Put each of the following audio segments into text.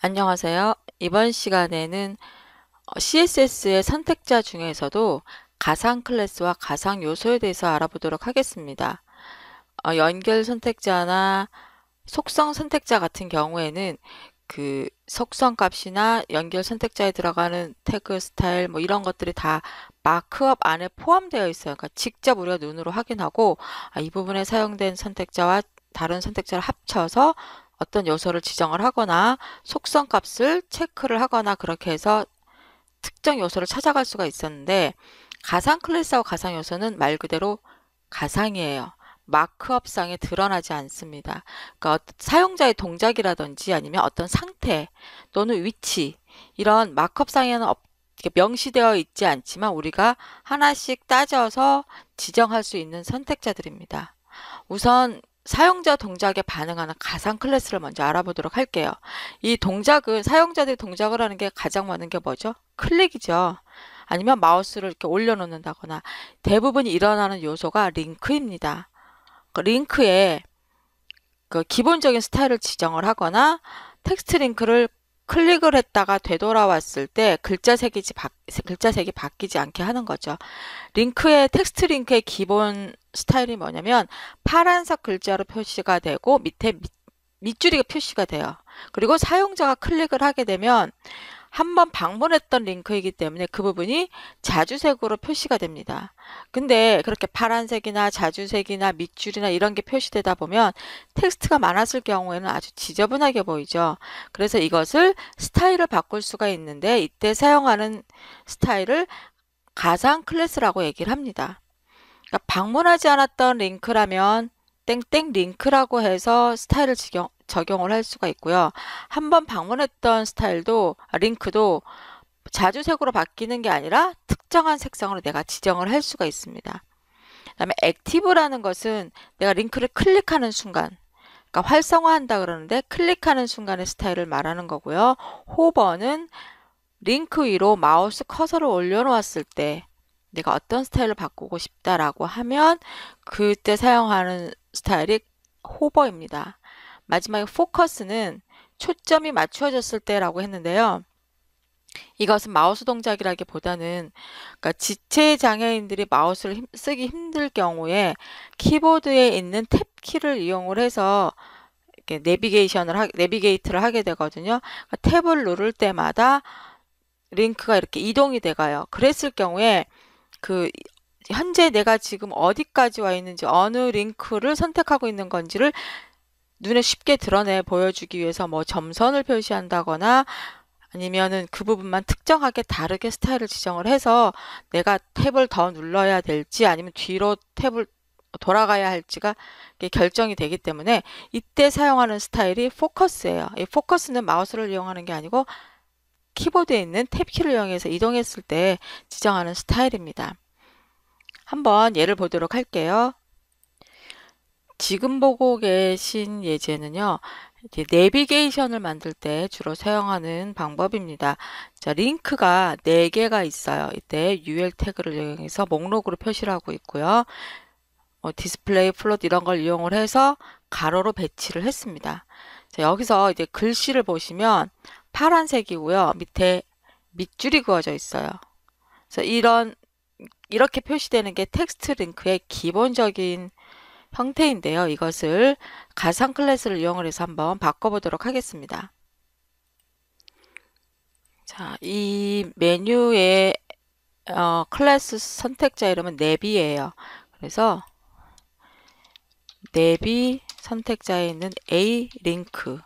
안녕하세요. 이번 시간에는 CSS의 선택자 중에서도 가상 클래스와 가상 요소에 대해서 알아보도록 하겠습니다. 연결 선택자나 속성 선택자 같은 경우에는 그 속성 값이나 연결 선택자에 들어가는 태그 스타일 뭐 이런 것들이 다 마크업 안에 포함되어 있어요. 그러니까 직접 우리가 눈으로 확인하고 이 부분에 사용된 선택자와 다른 선택자를 합쳐서 어떤 요소를 지정을 하거나 속성 값을 체크를 하거나 그렇게 해서 특정 요소를 찾아갈 수가 있었는데, 가상 클래스하고 가상 요소는 말 그대로 가상이에요. 마크업상에 드러나지 않습니다. 그러니까 사용자의 동작이라든지 아니면 어떤 상태 또는 위치, 이런 마크업상에는 명시되어 있지 않지만 우리가 하나씩 따져서 지정할 수 있는 선택자들입니다. 우선 사용자 동작에 반응하는 가상 클래스를 먼저 알아보도록 할게요. 이 동작은 사용자들이 동작을 하는 게 가장 많은 게 뭐죠? 클릭이죠. 아니면 마우스를 이렇게 올려놓는다거나. 대부분이 일어나는 요소가 링크입니다. 그 링크에 그 기본적인 스타일을 지정을 하거나 텍스트 링크를 클릭을 했다가 되돌아왔을 때 글자색이 바뀌지 않게 하는 거죠. 텍스트 링크의 기본 스타일이 뭐냐면 파란색 글자로 표시가 되고 밑에 밑줄이가 표시가 돼요. 그리고 사용자가 클릭을 하게 되면 한번 방문했던 링크이기 때문에 그 부분이 자주색으로 표시가 됩니다. 근데 그렇게 파란색이나 자주색이나 밑줄이나 이런 게 표시되다 보면 텍스트가 많았을 경우에는 아주 지저분하게 보이죠. 그래서 이것을 스타일을 바꿀 수가 있는데, 이때 사용하는 스타일을 가상 클래스라고 얘기를 합니다. 그러니까 방문하지 않았던 링크라면 땡땡 링크라고 해서 스타일을 적용을 할 수가 있고요. 한번 방문했던 링크도 자주색으로 바뀌는 게 아니라 특정한 색상으로 내가 지정을 할 수가 있습니다. 그다음에 액티브라는 것은 내가 링크를 클릭하는 순간, 그러니까 활성화한다 그러는데 클릭하는 순간의 스타일을 말하는 거고요. 호버는 링크 위로 마우스 커서를 올려놓았을 때 내가 어떤 스타일을 바꾸고 싶다라고 하면 그때 사용하는 스타일이 호버입니다. 마지막에 포커스는 초점이 맞추어졌을 때라고 했는데요. 이것은 마우스 동작이라기보다는, 그러니까 지체 장애인들이 마우스를 쓰기 힘들 경우에 키보드에 있는 탭 키를 이용을 해서 이렇게 내비게이트를 하게 되거든요. 그러니까 탭을 누를 때마다 링크가 이렇게 이동이 돼가요. 그랬을 경우에 현재 내가 지금 어디까지 와 있는지, 어느 링크를 선택하고 있는 건지를 눈에 쉽게 드러내 보여주기 위해서 뭐 점선을 표시한다거나 아니면은 그 부분만 특정하게 다르게 스타일을 지정을 해서 내가 탭을 더 눌러야 될지 아니면 뒤로 탭을 돌아가야 할지가 결정이 되기 때문에 이때 사용하는 스타일이 포커스예요. 이 포커스는 마우스를 이용하는 게 아니고 키보드에 있는 탭키를 이용해서 이동했을 때 지정하는 스타일입니다. 한번 예를 보도록 할게요. 지금 보고 계신 예제는요, 내비게이션을 만들 때 주로 사용하는 방법입니다. 자, 링크가 4개가 있어요. 이때 UL 태그를 이용해서 목록으로 표시를 하고 있고요. 디스플레이, 플롯 이런 걸 이용을 해서 가로로 배치를 했습니다. 자, 여기서 이제 글씨를 보시면 파란색이고요. 밑에 밑줄이 그어져 있어요. 그래서 이렇게 표시되는 게 텍스트 링크의 기본적인 형태인데요. 이것을 가상 클래스를 이용을 해서 한번 바꿔보도록 하겠습니다. 자, 이 메뉴의 클래스 선택자 이름은 내비예요. 그래서 내비 선택자에 있는 A 링크,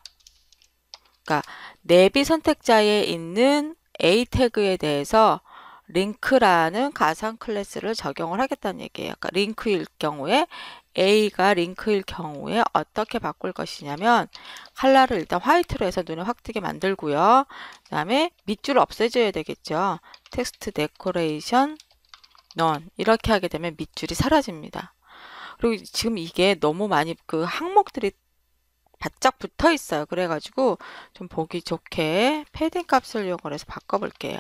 그러니까 내비 선택자에 있는 A 태그에 대해서 링크라는 가상 클래스를 적용을 하겠다는 얘기예요. 그러니까 A가 링크일 경우에 어떻게 바꿀 것이냐면 컬러를 일단 화이트로 해서 눈에 확 띄게 만들고요. 그 다음에 밑줄을 없애줘야 되겠죠. 텍스트 데코레이션 넌 이렇게 하게 되면 밑줄이 사라집니다. 그리고 지금 이게 너무 많이 항목들이 바짝 붙어 있어요. 그래가지고 좀 보기 좋게 패딩 값을 이용을 해서 바꿔볼게요.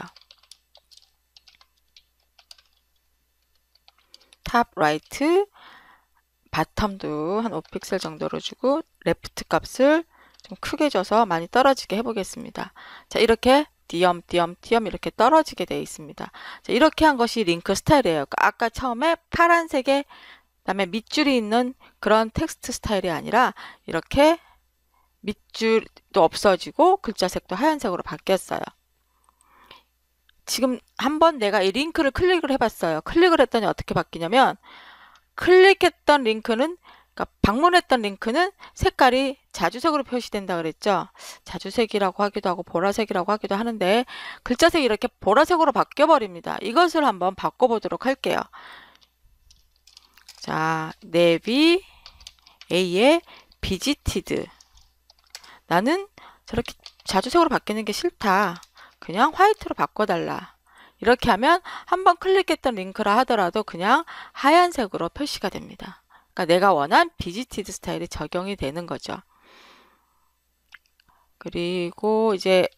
탑 라이트 바텀도 한 5픽셀 정도로 주고 레프트 값을 좀 크게 줘서 많이 떨어지게 해보겠습니다. 자, 이렇게 띄엄띄엄띄엄 이렇게 떨어지게 되어 있습니다. 자, 이렇게 한 것이 링크 스타일이에요. 아까 처음에 파란색에 그다음에 밑줄이 있는 그런 텍스트 스타일이 아니라 이렇게 밑줄도 없어지고 글자색도 하얀색으로 바뀌었어요. 지금 한번 내가 이 링크를 클릭을 해봤어요. 클릭을 했더니 어떻게 바뀌냐면 클릭했던 링크는 그러니까 방문했던 링크는 색깔이 자주색으로 표시된다 그랬죠. 자주색이라고 하기도 하고 보라색이라고 하기도 하는데 글자색이 이렇게 보라색으로 바뀌어 버립니다. 이것을 한번 바꿔보도록 할게요. 자, 네비 A의 비지티드. 나는 저렇게 자주색으로 바뀌는 게 싫다. 그냥 화이트로 바꿔달라. 이렇게 하면 한번 클릭했던 링크라 하더라도 그냥 하얀색으로 표시가 됩니다. 그러니까 내가 원한 비지티드 스타일이 적용이 되는 거죠. 그리고 이제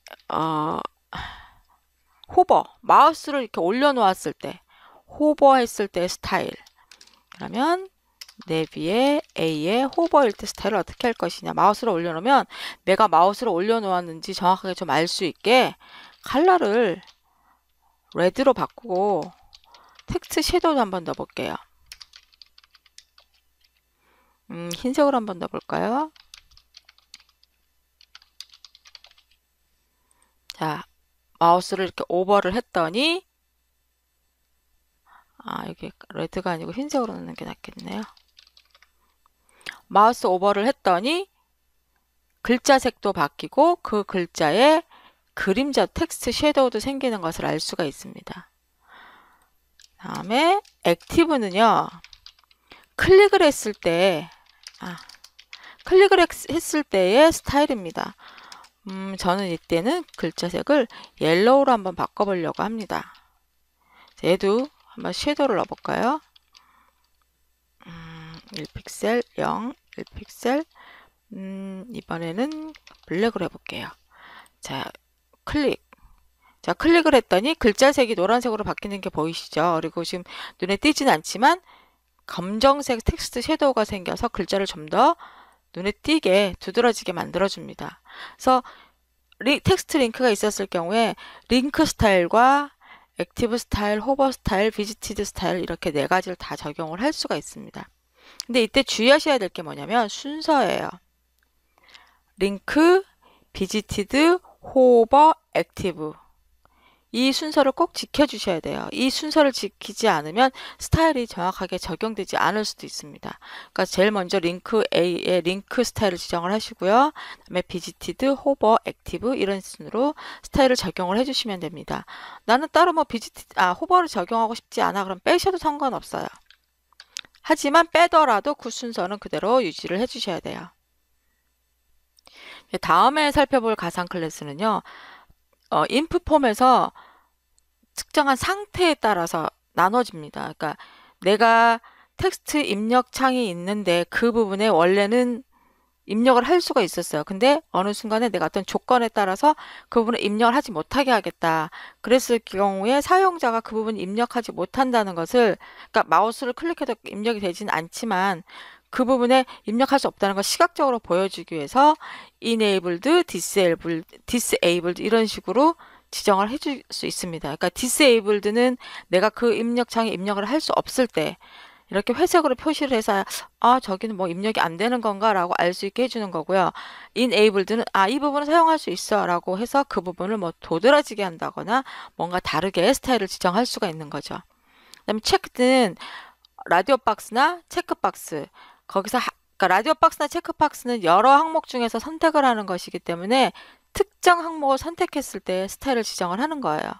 호버, 마우스를 이렇게 올려놓았을 때 호버 했을 때 스타일. 그러면 네비의 A의 호버일 때 스타일을 어떻게 할 것이냐. 마우스를 올려놓으면 내가 마우스를 올려놓았는지 정확하게 좀 알 수 있게 컬러를 레드로 바꾸고 텍스트 섀도우도 한번 넣어볼게요. 흰색으로 한번 넣어볼까요? 자, 마우스를 이렇게 오버를 했더니 여기 레드가 아니고 흰색으로 넣는 게 낫겠네요. 마우스 오버를 했더니 글자색도 바뀌고 그 글자에 그림자 텍스트 섀도우도 생기는 것을 알 수가 있습니다. 다음에 액티브는요. 클릭을 했을 때 했을 때의 스타일입니다. 저는 이때는 글자색을 옐로우로 한번 바꿔보려고 합니다. 얘도 한번 섀도우를 넣어볼까요? 1픽셀 0, 1픽셀 이번에는 블랙으로 해볼게요. 자, 자, 클릭을 했더니 글자색이 노란색으로 바뀌는 게 보이시죠? 그리고 지금 눈에 띄진 않지만 검정색 텍스트 섀도우가 생겨서 글자를 좀 더 눈에 띄게 두드러지게 만들어줍니다. 그래서 텍스트 링크가 있었을 경우에 링크 스타일과 액티브 스타일, 호버 스타일, 비지티드 스타일 이렇게 네 가지를 다 적용을 할 수가 있습니다. 근데 이때 주의하셔야 될 게 뭐냐면 순서예요. 링크, 비지티드, 호버, 액티브. 이 순서를 꼭 지켜주셔야 돼요. 이 순서를 지키지 않으면 스타일이 정확하게 적용되지 않을 수도 있습니다. 그러니까 제일 먼저 링크 A의 링크 스타일을 지정을 하시고요. 그다음에 비지티드, 호버, 액티브 이런 순으로 스타일을 적용을 해주시면 됩니다. 나는 따로 뭐 호버를 적용하고 싶지 않아. 그럼 빼셔도 상관없어요. 하지만 빼더라도 그 순서는 그대로 유지를 해주셔야 돼요. 다음에 살펴볼 가상 클래스는요. 인풋 폼에서 특정한 상태에 따라서 나눠집니다. 그러니까 내가 텍스트 입력 창이 있는데 그 부분에 원래는 입력을 할 수가 있었어요. 근데 어느 순간에 내가 어떤 조건에 따라서 그 부분을 입력을 하지 못하게 하겠다. 그랬을 경우에 사용자가 그 부분을 입력하지 못한다는 것을 그러니까 마우스를 클릭해도 입력이 되진 않지만 그 부분에 입력할 수 없다는 걸 시각적으로 보여주기 위해서 enabled, disabled 이런 식으로 지정을 해줄 수 있습니다. 그러니까 disabled는 내가 그 입력창에 입력을 할 수 없을 때 이렇게 회색으로 표시를 해서 저기는 뭐 입력이 안 되는 건가 라고 알 수 있게 해주는 거고요. enabled는 이 부분을 사용할 수 있어 라고 해서 그 부분을 뭐 도드라지게 한다거나 뭔가 다르게 스타일을 지정할 수가 있는 거죠. 그 다음에 checked는 라디오 박스나 체크박스 거기서 그러니까 라디오 박스나 체크박스는 여러 항목 중에서 선택을 하는 것이기 때문에 특정 항목을 선택했을 때 스타일을 지정을 하는 거예요.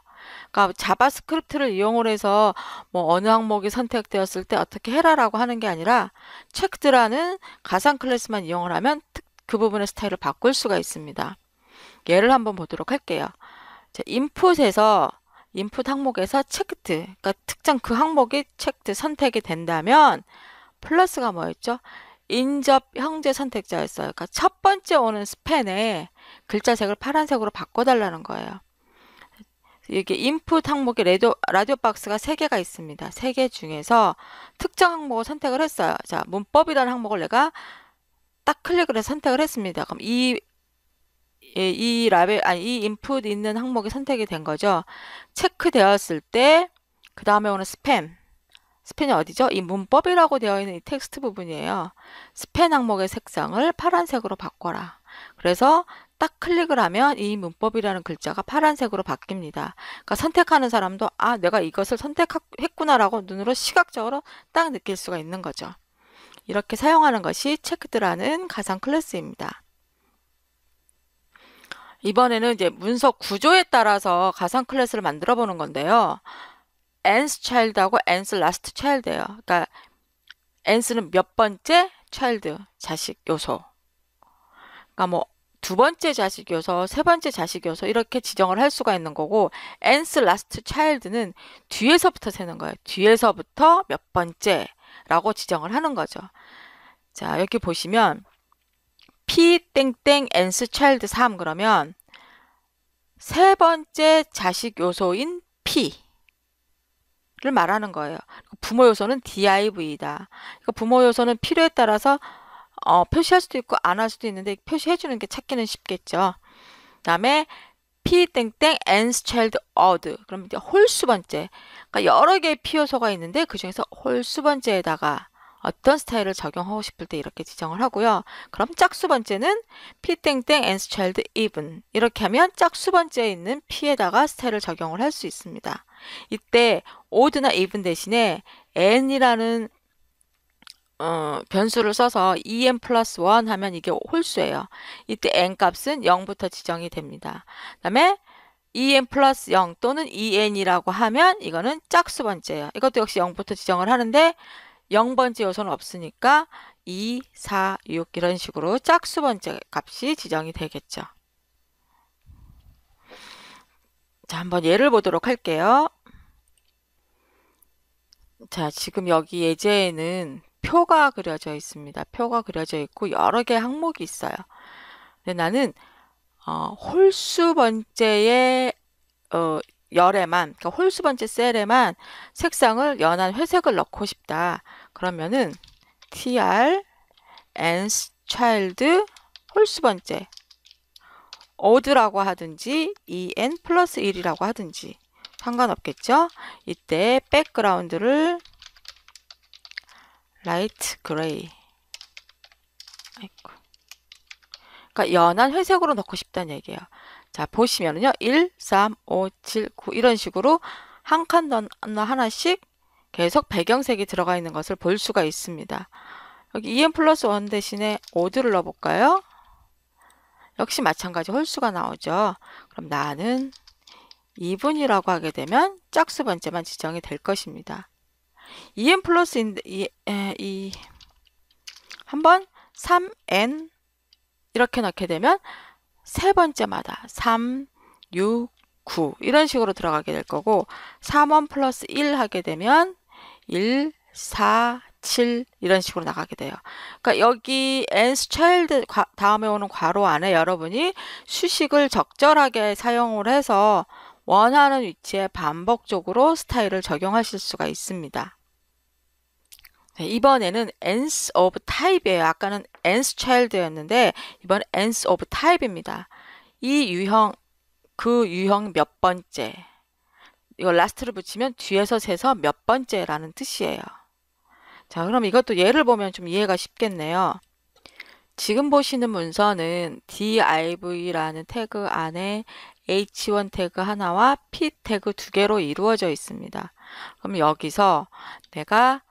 그러니까 자바스크립트를 이용을 해서 뭐 어느 항목이 선택되었을 때 어떻게 해라라고 하는 게 아니라 checked라는 가상 클래스만 이용을 하면 그 부분의 스타일을 바꿀 수가 있습니다. 예를 한번 보도록 할게요. 자, 인풋에서 인풋 항목에서 체크드, 그러니까 특정 그 항목이 체크드 선택이 된다면 플러스가 뭐였죠? 인접 형제 선택자였어요. 그러니까 첫 번째 오는 스팬에 글자색을 파란색으로 바꿔달라는 거예요. 이게 인풋 항목에 라디오 박스가 3개가 있습니다. 3개 중에서 특정 항목을 선택을 했어요. 자, 문법이라는 항목을 내가 딱 클릭을 해서 선택을 했습니다. 그럼 이 이 라벨, 아니, 이 인풋 있는 항목이 선택이 된 거죠. 체크되었을 때, 그 다음에 오는 스팸. 스팸이 어디죠? 이 문법이라고 되어 있는 이 텍스트 부분이에요. 스팸 항목의 색상을 파란색으로 바꿔라. 그래서 딱 클릭을 하면 이 문법이라는 글자가 파란색으로 바뀝니다. 그러니까 선택하는 사람도 아, 내가 이것을 선택했구나라고 눈으로 시각적으로 딱 느낄 수가 있는 거죠. 이렇게 사용하는 것이 체크드라는 가상 클래스입니다. 이번에는 이제 문서 구조에 따라서 가상 클래스를 만들어 보는 건데요. nth child하고 nth last child예요. 그러니까 nth는 몇 번째 child, 자식 요소. 그러니까 뭐 두 번째 자식 요소, 세 번째 자식 요소 이렇게 지정을 할 수가 있는 거고 nth last child는 뒤에서부터 세는 거예요. 뒤에서부터 몇 번째라고 지정을 하는 거죠. 자, 여기 보시면 p 땡땡 nth child 3 그러면 세 번째 자식 요소인 p를 말하는 거예요. 부모 요소는 div다. 그러니까 부모 요소는 필요에 따라서 표시할 수도 있고 안 할 수도 있는데 표시해 주는 게 찾기는 쉽겠죠. 그다음에 p 땡땡 nth child odd. 그럼 이제 홀수 번째. 그러니까 여러 개의 p 요소가 있는데 그 중에서 홀수 번째에다가 어떤 스타일을 적용하고 싶을 때 이렇게 지정을 하고요. 그럼 짝수 번째는 p 땡땡 nth child even. 이렇게 하면 짝수 번째에 있는 p에다가 스타일을 적용을 할 수 있습니다. 이때 odd나 even 대신에 n이라는 변수를 써서 en 플러스 1 하면 이게 홀수예요. 이때 n 값은 0부터 지정이 됩니다. 그 다음에 en 플러스 0 또는 en이라고 하면 이거는 짝수 번째예요. 이것도 역시 0부터 지정을 하는데 0번째 요소는 없으니까 2, 4, 6 이런 식으로 짝수 번째 값이 지정이 되겠죠. 자, 한번 예를 보도록 할게요. 자, 지금 여기 예제에는 표가 그려져 있습니다. 표가 그려져 있고 여러 개의 항목이 있어요. 근데 나는 홀수 번째의 열에만, 그러니까 홀수 번째 셀에만 색상을 연한 회색을 넣고 싶다. 그러면은 tr nth child 홀수 번째 odd라고 하든지 en 플러스 1이라고 하든지 상관없겠죠? 이때 백그라운드를 라이트 그레이. 그러니까 연한 회색으로 넣고 싶다는 얘기예요. 자, 보시면은요. 1, 3, 5, 7, 9 이런 식으로 한 칸 하나씩 계속 배경색이 들어가 있는 것을 볼 수가 있습니다. 여기 en 플러스 1 대신에 odd를 넣어볼까요? 역시 마찬가지 홀수가 나오죠. 그럼 나는 2분이라고 하게 되면 짝수 번째만 지정이 될 것입니다. en 플러스 한번 3n 이렇게 넣게 되면 세 번째마다 3, 6, 9 이런 식으로 들어가게 될 거고 3원 플러스 1 하게 되면 1, 4, 7 이런 식으로 나가게 돼요. 그러니까 여기 nth child 다음에 오는 괄호 안에 여러분이 수식을 적절하게 사용을 해서 원하는 위치에 반복적으로 스타일을 적용하실 수가 있습니다. 네, 이번에는 nth of type이에요. 아까는 nth child였는데 이번 nth of type입니다. 이 유형, 그 유형 몇 번째. 이거 last를 붙이면 뒤에서 세서 몇 번째라는 뜻이에요. 자, 그럼 이것도 예를 보면 좀 이해가 쉽겠네요. 지금 보시는 문서는 div라는 태그 안에 h1 태그 하나와 p 태그 두 개로 이루어져 있습니다. 그럼 여기서 내가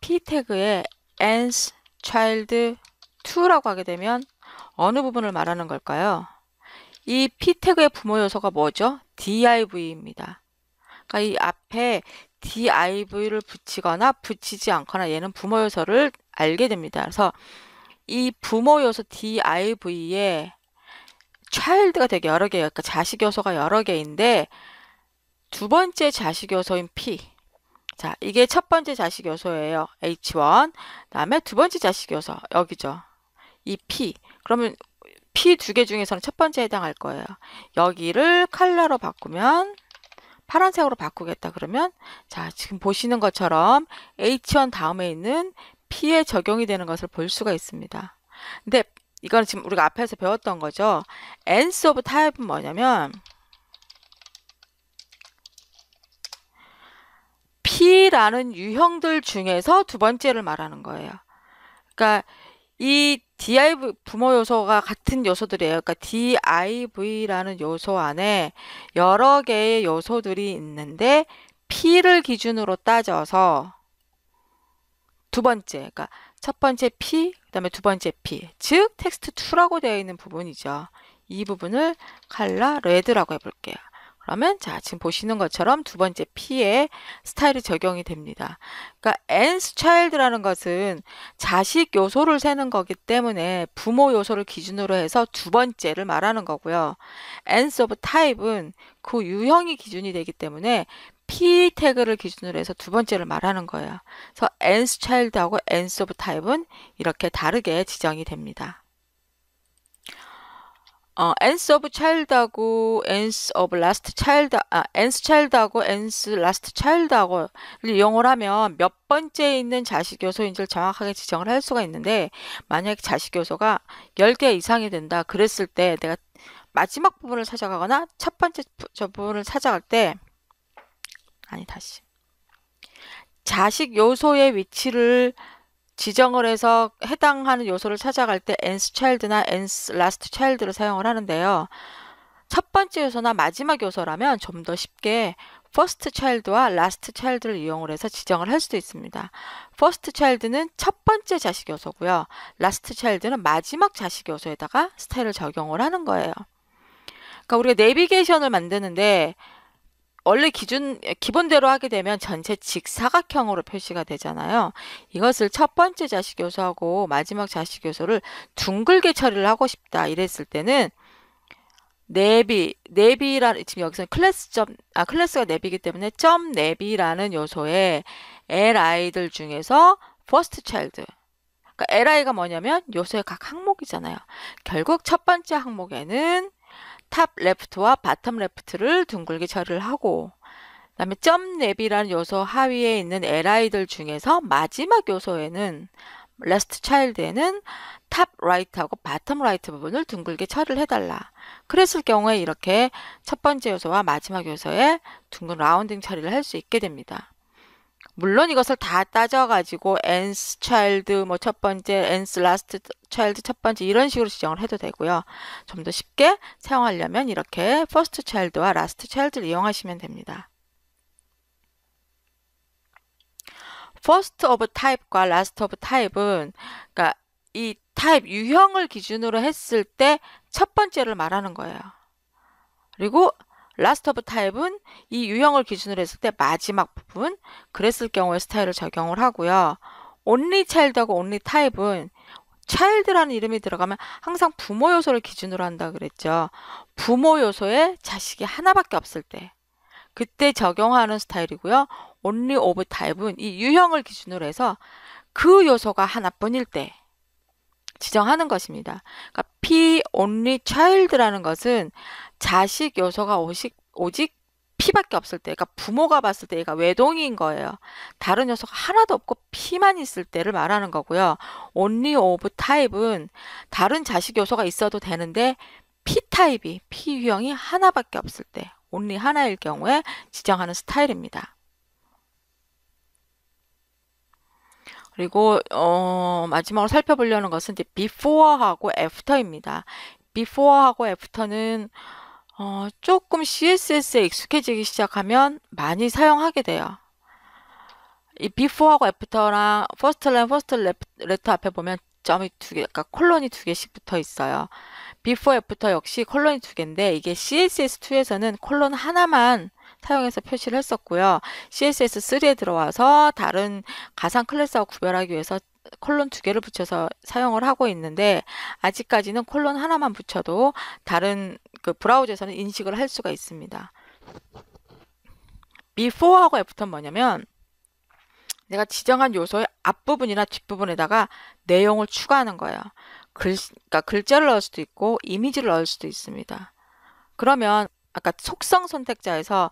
p 태그에 nth child 2라고 하게 되면 어느 부분을 말하는 걸까요? 이 p 태그의 부모 요소가 뭐죠? div입니다. 그러니까 이 앞에 div를 붙이거나 붙이지 않거나 얘는 부모 요소를 알게 됩니다. 그래서 이 부모 요소 div에 child가 되게 여러 개예요. 그러니까 자식 요소가 여러 개인데 두 번째 자식 요소인 p. 자, 이게 첫 번째 자식 요소예요. h1. 그다음에 두 번째 자식 요소 여기죠. 이 p. 그러면 p 두 개 중에서는 첫 번째에 해당할 거예요. 여기를 컬러로 바꾸면 파란색으로 바꾸겠다 그러면 자, 지금 보시는 것처럼 h1 다음에 있는 p에 적용이 되는 것을 볼 수가 있습니다. 근데 이거는 지금 우리가 앞에서 배웠던 거죠. nth of type은 뭐냐면 P라는 유형들 중에서 두 번째를 말하는 거예요. 그러니까 이 div 부모 요소가 같은 요소들이에요. 그러니까 div라는 요소 안에 여러 개의 요소들이 있는데 P를 기준으로 따져서 두 번째, 그러니까 첫 번째 P, 그 다음에 두 번째 P, 즉 텍스트2라고 되어 있는 부분이죠. 이 부분을 컬러 레드라고 해볼게요. 그러면 자, 지금 보시는 것처럼 두 번째 P에 스타일이 적용이 됩니다. 그러니까 nth child라는 것은 자식 요소를 세는 거기 때문에 부모 요소를 기준으로 해서 두 번째를 말하는 거고요. nth of type은 그 유형이 기준이 되기 때문에 P 태그를 기준으로 해서 두 번째를 말하는 거예요. 그래서 nth child하고 nth of type은 이렇게 다르게 지정이 됩니다. nth of child하고 nth of last child, nth child하고 nth last child하고 이용을 하면 몇 번째에 있는 자식 요소인지를 정확하게 지정을 할 수가 있는데, 만약에 자식 요소가 10개 이상이 된다 그랬을 때 내가 마지막 부분을 찾아가거나 첫 번째 저 부분을 찾아갈 때 다시 자식 요소의 위치를 지정을 해서 해당하는 요소를 찾아갈 때 nth child나 nth last child를 사용을 하는데요. 첫 번째 요소나 마지막 요소라면 좀 더 쉽게 first child와 last child를 이용을 해서 지정을 할 수도 있습니다. first child는 첫 번째 자식 요소고요. last child는 마지막 자식 요소에다가 스타일을 적용을 하는 거예요. 그러니까 우리가 내비게이션을 만드는데 원래 기본대로 하게 되면 전체 직사각형으로 표시가 되잖아요. 이것을 첫 번째 자식 요소하고 마지막 자식 요소를 둥글게 처리를 하고 싶다 이랬을 때는 내비라는, 지금 여기서는 클래스가 내비이기 때문에 점 내비라는 요소에 li들 중에서 first child, 그러니까 li가 뭐냐면 요소의 각 항목이잖아요. 결국 첫 번째 항목에는 탑 레프트와 바텀 레프트를 둥글게 처리를 하고, 그 다음에 점 랩이라는 요소 하위에 있는 li들 중에서 마지막 요소에는 last child에는 탑 라이트하고 바텀 라이트 부분을 둥글게 처리를 해달라. 그랬을 경우에 이렇게 첫 번째 요소와 마지막 요소에 둥근 라운딩 처리를 할 수 있게 됩니다. 물론 이것을 다 따져가지고 nth child 뭐 첫 번째, nth last child 첫 번째 이런 식으로 지정을 해도 되고요. 좀 더 쉽게 사용하려면 이렇게 first child와 last child를 이용하시면 됩니다. first of type과 last of type은 그러니까 이 타입 유형을 기준으로 했을 때 첫 번째를 말하는 거예요. 그리고 last of type은 이 유형을 기준으로 했을 때 마지막 부분, 그랬을 경우에 스타일을 적용을 하고요. only child하고 only type은 child라는 이름이 들어가면 항상 부모 요소를 기준으로 한다 그랬죠. 부모 요소에 자식이 하나밖에 없을 때 그때 적용하는 스타일이고요. only of type은 이 유형을 기준으로 해서 그 요소가 하나뿐일 때 지정하는 것입니다. 그러니까 P only child라는 것은 자식 요소가 오직 P밖에 없을 때, 그러니까 부모가 봤을 때 얘가 외동인 거예요. 다른 요소가 하나도 없고 P만 있을 때를 말하는 거고요. only of type은 다른 자식 요소가 있어도 되는데 P 타입이, P 유형이 하나밖에 없을 때, only 하나일 경우에 지정하는 스타일입니다. 그리고 마지막으로 살펴보려는 것은 이제 before하고 after입니다. before하고 after는 조금 CSS에 익숙해지기 시작하면 많이 사용하게 돼요. 이 before하고 after랑 first line, first letter 앞에 보면 점이 두 개, 그러니까 콜론이 두 개씩 붙어 있어요. before, after 역시 콜론이 두 개인데 이게 CSS2에서는 콜론 하나만 사용해서 표시를 했었고요. CSS3에 들어와서 다른 가상 클래스하고 구별하기 위해서 콜론 두 개를 붙여서 사용을 하고 있는데 아직까지는 콜론 하나만 붙여도 다른 그 브라우저에서는 인식을 할 수가 있습니다. before하고 after는 뭐냐면 내가 지정한 요소의 앞부분이나 뒷부분에다가 내용을 추가하는 거예요. 그러니까 글자를 넣을 수도 있고 이미지를 넣을 수도 있습니다. 그러면 아까 속성 선택자에서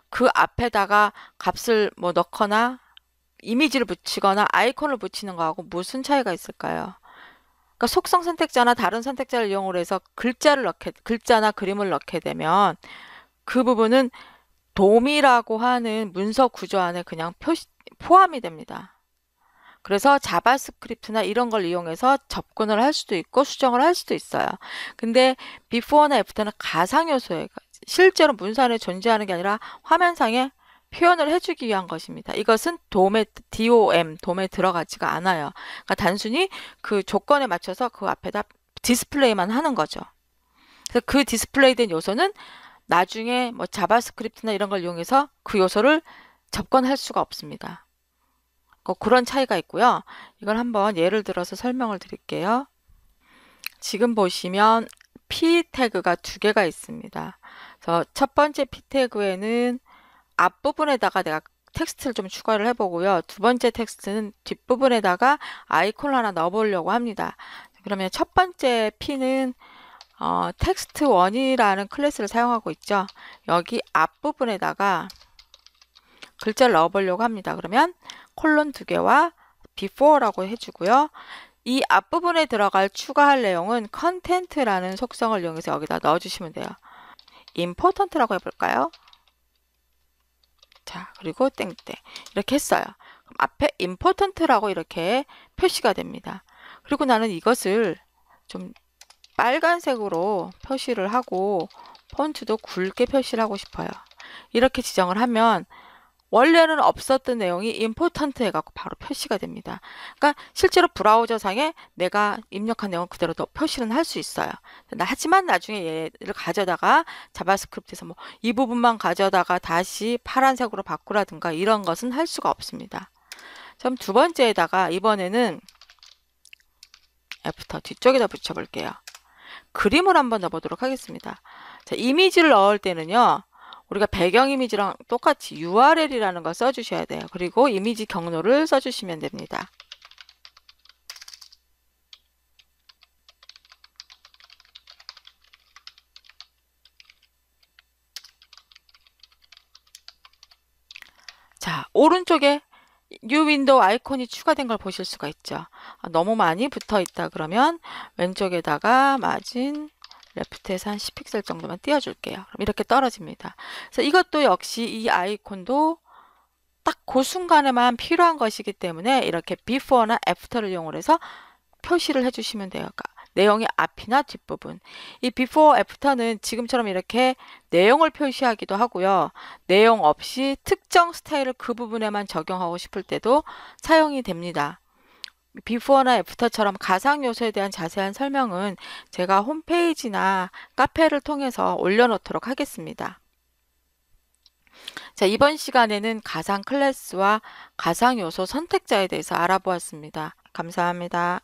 그 앞에다가 값을 뭐 넣거나 이미지를 붙이거나 아이콘을 붙이는 거하고 무슨 차이가 있을까요? 그러니까 속성 선택자나 다른 선택자를 이용을 해서 글자나 그림을 넣게 되면 그 부분은 돔이라고 하는 문서 구조 안에 그냥 포함이 됩니다. 그래서 자바스크립트나 이런 걸 이용해서 접근을 할 수도 있고 수정을 할 수도 있어요. 근데 before나 after는 가상 요소예요. 실제로 문서 안에 존재하는 게 아니라 화면상에 표현을 해주기 위한 것입니다. 이것은 돔에 들어가지가 않아요. 그러니까 단순히 그 조건에 맞춰서 그 앞에다 디스플레이만 하는 거죠. 그래서 그 디스플레이된 요소는 나중에 뭐 자바스크립트나 이런 걸 이용해서 그 요소를 접근할 수가 없습니다. 그런 차이가 있고요. 이걸 한번 예를 들어서 설명을 드릴게요. 지금 보시면 P 태그가 두 개가 있습니다. 그래서 첫 번째 P 태그에는 앞부분에다가 내가 텍스트를 좀 추가를 해보고요. 두 번째 텍스트는 뒷부분에다가 아이콘을 하나 넣어보려고 합니다. 그러면 첫 번째 P는 텍스트1이라는 클래스를 사용하고 있죠. 여기 앞부분에다가 글자를 넣어보려고 합니다. 그러면 콜론 두 개와 before라고 해주고요. 이 앞부분에 들어갈 추가할 내용은 content라는 속성을 이용해서 여기다 넣어주시면 돼요. important라고 해볼까요? 자, 그리고 땡땡 이렇게 했어요. 그럼 앞에 important라고 이렇게 표시가 됩니다. 그리고 나는 이것을 좀 빨간색으로 표시를 하고 폰트도 굵게 표시를 하고 싶어요. 이렇게 지정을 하면 원래는 없었던 내용이 important 해갖고 바로 표시가 됩니다. 그러니까 실제로 브라우저상에 내가 입력한 내용 그대로 더 표시는 할 수 있어요. 하지만 나중에 얘를 가져다가 자바스크립트에서 뭐 이 부분만 가져다가 다시 파란색으로 바꾸라든가 이런 것은 할 수가 없습니다. 그럼 두 번째에다가 이번에는 애프터 뒤쪽에다 붙여볼게요. 그림을 한번 넣어보도록 하겠습니다. 자, 이미지를 넣을 때는요. 우리가 배경 이미지랑 똑같이 URL이라는 걸 써주셔야 돼요. 그리고 이미지 경로를 써주시면 됩니다. 자, 오른쪽에 뉴 윈도우 아이콘이 추가된 걸 보실 수가 있죠. 너무 많이 붙어 있다 그러면 왼쪽에다가 마진 레프트에서 한 10픽셀 정도만 띄워줄게요. 그럼 이렇게 떨어집니다. 그래서 이것도 역시 이 아이콘도 딱 그 순간에만 필요한 것이기 때문에 이렇게 before나 after를 이용해서 표시를 해주시면 돼요. 그러니까 내용의 앞이나 뒷부분. 이 before, after는 지금처럼 이렇게 내용을 표시하기도 하고요. 내용 없이 특정 스타일을 그 부분에만 적용하고 싶을 때도 사용이 됩니다. before나 after처럼 가상 요소에 대한 자세한 설명은 제가 홈페이지나 카페를 통해서 올려놓도록 하겠습니다. 자, 이번 시간에는 가상 클래스와 가상 요소 선택자에 대해서 알아보았습니다. 감사합니다.